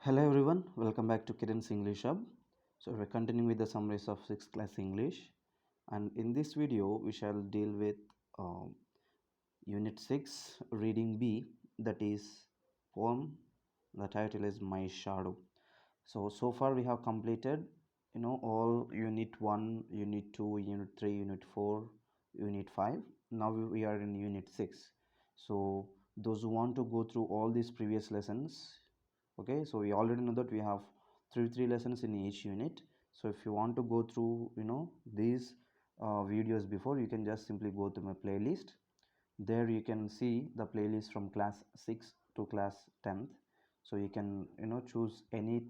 Hello everyone, welcome back to Kiran's English Hub. So we're continuing with the summaries of 6th class English, and in this video we shall deal with Unit 6 Reading B, that is poem. The title is My Shadow. So far we have completed all Unit 1, Unit 2, Unit 3, Unit 4, Unit 5. Now we are in Unit 6. So those who want to go through all these previous lessons, okay, so we already know that we have three lessons in each unit. So if you want to go through these videos before, you can just simply go to my playlist. There you can see the playlist from class 6 to class 10th. So you can choose any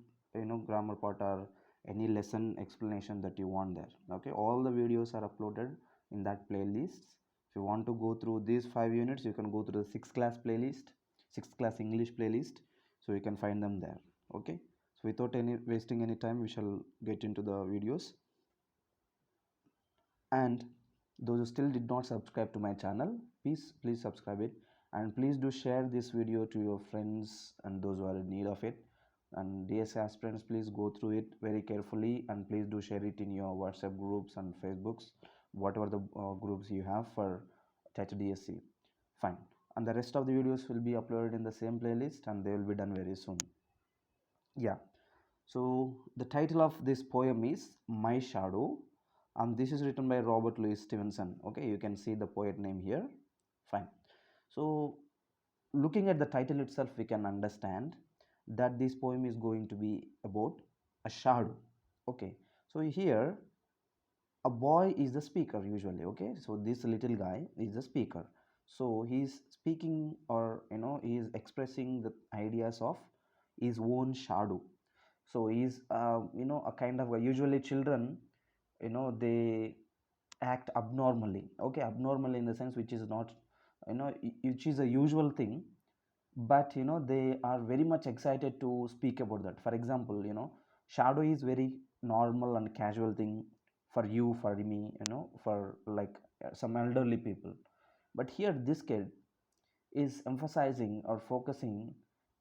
grammar part or any lesson explanation that you want there. Okay, all the videos are uploaded in that playlist. If you want to go through these 5 units, you can go through the 6th class playlist, 6th class English playlist. So you can find them there. Okay, so without any wasting any time, we shall get into the videos. And those who still did not subscribe to my channel, please subscribe it, and please do share this video to your friends and those who are in need of it. And DS aspirants, please go through it very carefully, and please do share it in your WhatsApp groups and Facebooks, whatever the groups you have for TET DSC. Fine. And the rest of the videos will be uploaded in the same playlist, and they will be done very soon. Yeah, so the title of this poem is My Shadow, and this is written by Robert Louis Stevenson. Okay, you can see the poet name here. Fine. So looking at the title itself, we can understand that this poem is going to be about a shadow. Okay, so here a boy is the speaker usually. Okay, so this little guy is the speaker. So he's speaking, or he is expressing the ideas of his own shadow. So he's a kind of usually children, they act abnormally. Okay, abnormally in the sense which is not, which is a usual thing, but they are very much excited to speak about that. For example, shadow is very normal and casual thing for you, for me, for like some elderly people. But here this kid is emphasizing or focusing,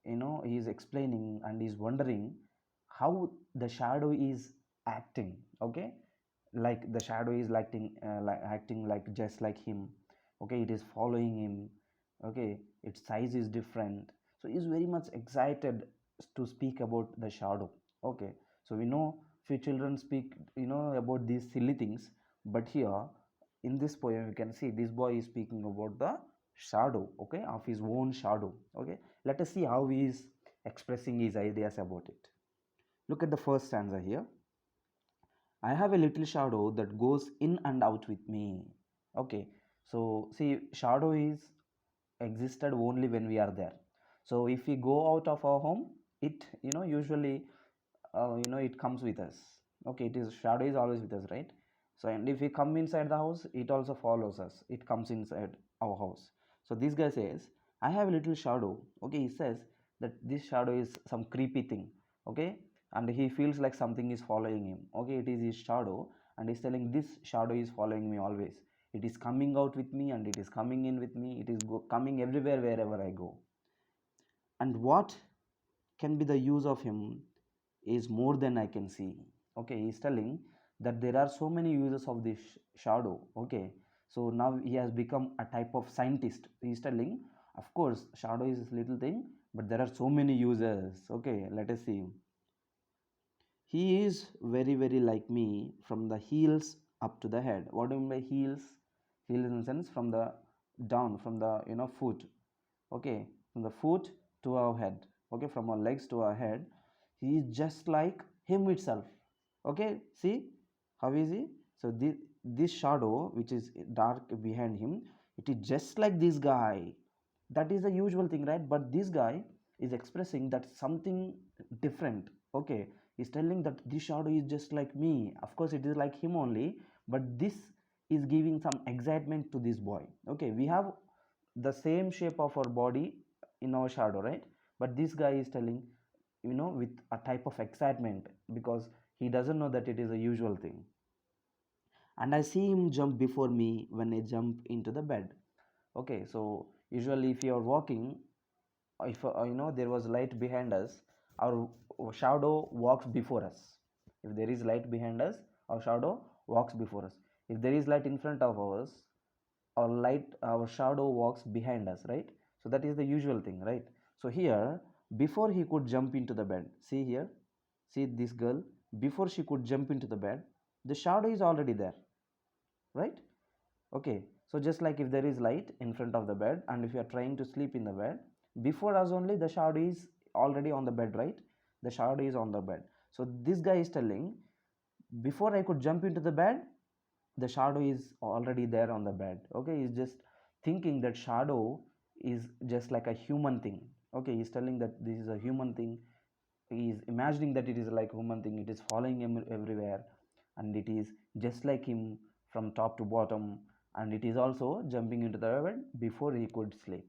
he is explaining and is wondering how the shadow is acting. Okay, like the shadow is acting like just like him. Okay, it is following him. Okay, its size is different. So he's very much excited to speak about the shadow. Okay, so we know few children speak about these silly things, but here in this poem you can see this boy is speaking about the shadow, okay, of his own shadow. Okay, let us see how he is expressing his ideas about it. Look at the first stanza here. I have a little shadow that goes in and out with me. Okay, so see, shadow is existed only when we are there. So if we go out of our home, it usually it comes with us. Okay, it is shadow is always with us, right? So and if we come inside the house, it also follows us. It comes inside our house. So this guy says, I have a little shadow. Okay, he says that this shadow is some creepy thing. Okay, and he feels like something is following him. Okay, it is his shadow, and he's telling this shadow is following me always. It is coming out with me, and it is coming in with me. It is coming everywhere wherever I go. And what can be the use of him is more than I can see. Okay, he's telling that there are so many uses of this shadow. Okay, so now he has become a type of scientist. He's telling, of course shadow is this little thing, but there are so many uses. Okay, let us see. He is very like me from the heels up to the head. What do you mean by heels? Heels in the sense from the down, from the foot. Okay, from the foot to our head. Okay, from our legs to our head. He is just like him itself. Okay, see how is he? So this shadow which is dark behind him, it is just like this guy. That is the usual thing, right? But this guy is expressing that something different. Okay, he's telling that this shadow is just like me. Of course it is like him only, but this is giving some excitement to this boy. Okay, we have the same shape of our body in our shadow, right? But this guy is telling, with a type of excitement, because he doesn't know that it is a usual thing. And I see him jump before me when I jump into the bed. Okay, so usually if you are walking, if there was light behind us, our shadow walks before us. If there is light behind us, our shadow walks before us. If there is light in front of us, our shadow walks behind us, right? So that is the usual thing, right? So here, before he could jump into the bed, see here, see this girl, before she could jump into the bed, the shadow is already there, right? Okay, so just like if there is light in front of the bed and if you are trying to sleep in the bed, before us only the shadow is already on the bed, right? The shadow is on the bed. So this guy is telling, before I could jump into the bed, the shadow is already there on the bed. Okay, he's just thinking that shadow is just like a human thing. Okay, he's telling that this is a human thing. He is imagining that it is like human thing, it is following him everywhere, and it is just like him from top to bottom, and it is also jumping into the bed before he could sleep.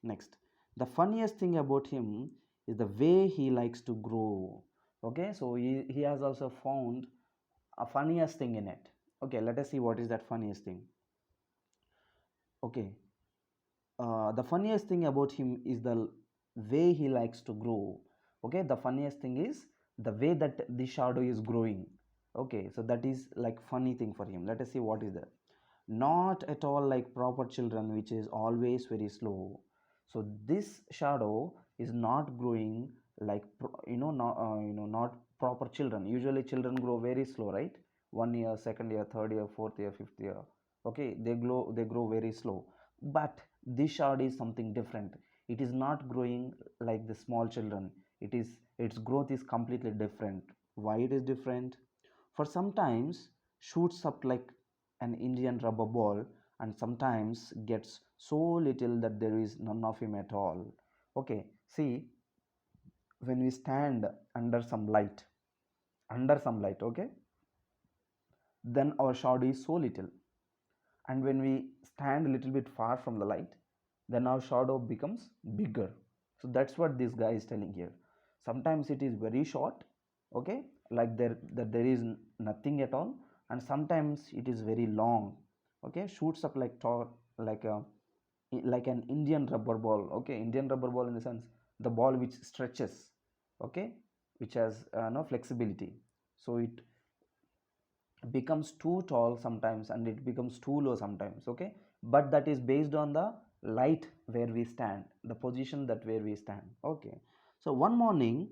Next, the funniest thing about him is the way he likes to grow. Okay, so he has also found a funniest thing in it. Okay, let us see what is that funniest thing. Okay, the funniest thing about him is the way he likes to grow. Okay, the funniest thing is the way that the shadow is growing. Okay, so that is like funny thing for him. Let us see what is that. Not at all like proper children, which is always very slow. So this shadow is not growing like not proper children. Usually children grow very slow, right? 1 year, second year, third year, fourth year, fifth year. Okay, they grow very slow. But this shadow is something different. It is not growing like the small children. Its growth is completely different. Why it is different? For sometimes shoots up like an Indian rubber ball, and sometimes gets so little that there is none of him at all. Okay, see, when we stand under some light, okay, then our shadow is so little, and when we stand a little bit far from the light, then our shadow becomes bigger. So that's what this guy is telling here. Sometimes it is very short, okay, like there is nothing at all, and sometimes it is very long. Okay, shoots up like tall, like a like an Indian rubber ball. Okay, Indian rubber ball in the sense the ball which stretches, okay, which has no flexibility. So it becomes too tall sometimes and it becomes too low sometimes. Okay, but that is based on the light where we stand, the position that where we stand. Okay, so one morning,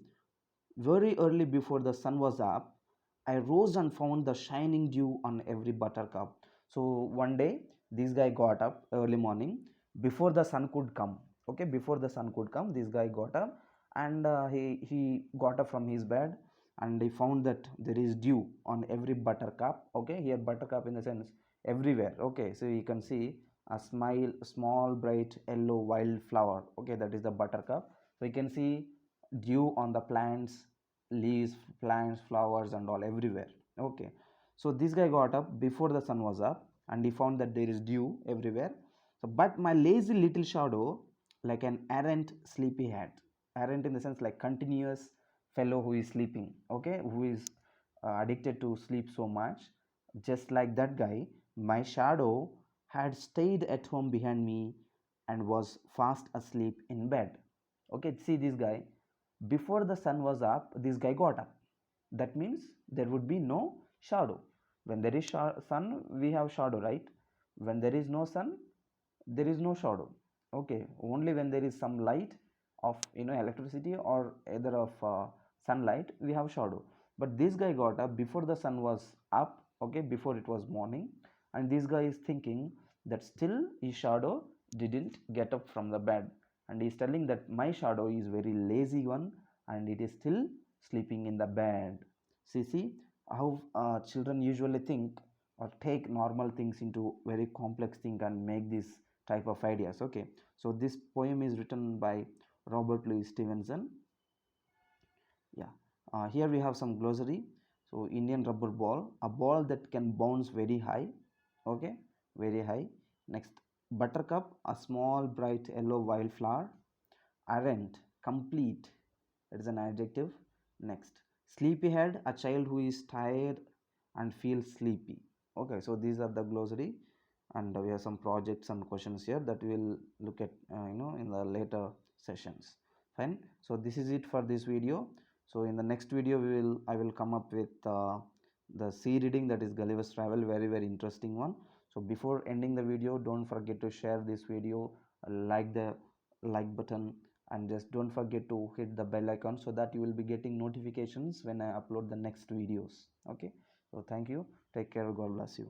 very early before the sun was up, I rose and found the shining dew on every buttercup. So one day this guy got up early morning before the sun could come. Okay, before the sun could come, this guy got up, and he got up from his bed, and he found that there is dew on every buttercup. Okay, here buttercup in the sense everywhere. Okay, so you can see a small bright yellow wild flower. Okay, that is the buttercup. So you can see dew on the plants, leaves, plants, flowers, and all everywhere. Okay, so this guy got up before the sun was up, and he found that there is dew everywhere. So but my lazy little shadow, like an errant sleepy head, errant in the sense like continuous fellow who is sleeping, okay, who is addicted to sleep so much, just like that guy, my shadow had stayed at home behind me and was fast asleep in bed. Okay, see this guy, before the sun was up, this guy got up. That means there would be no shadow. When there is sun, we have shadow, right? When there is no sun, there is no shadow. Okay, only when there is some light of electricity or either of sunlight, we have shadow. But this guy got up before the sun was up, okay, before it was morning, and this guy is thinking that still his shadow didn't get up from the bed, and he is telling that my shadow is very lazy one, and it is still sleeping in the bed. See how children usually think or take normal things into very complex thing and make this type of ideas. Okay, so this poem is written by Robert Louis Stevenson. Yeah, here we have some glossary. So Indian rubber ball, a ball that can bounce very high. Okay, very high. Next, buttercup, a small bright yellow wildflower. Errant, complete, that is an adjective. Next, sleepyhead, a child who is tired and feels sleepy. Okay, so these are the glossary, and we have some projects and questions here that we will look at in the later sessions. Fine. So this is it for this video. So in the next video I will come up with the sea reading, that is Gulliver's Travel, very interesting one. So before ending the video, don't forget to share this video, like the like button, and just don't forget to hit the bell icon so that you will be getting notifications when I upload the next videos. Okay, so thank you, take care, God bless you.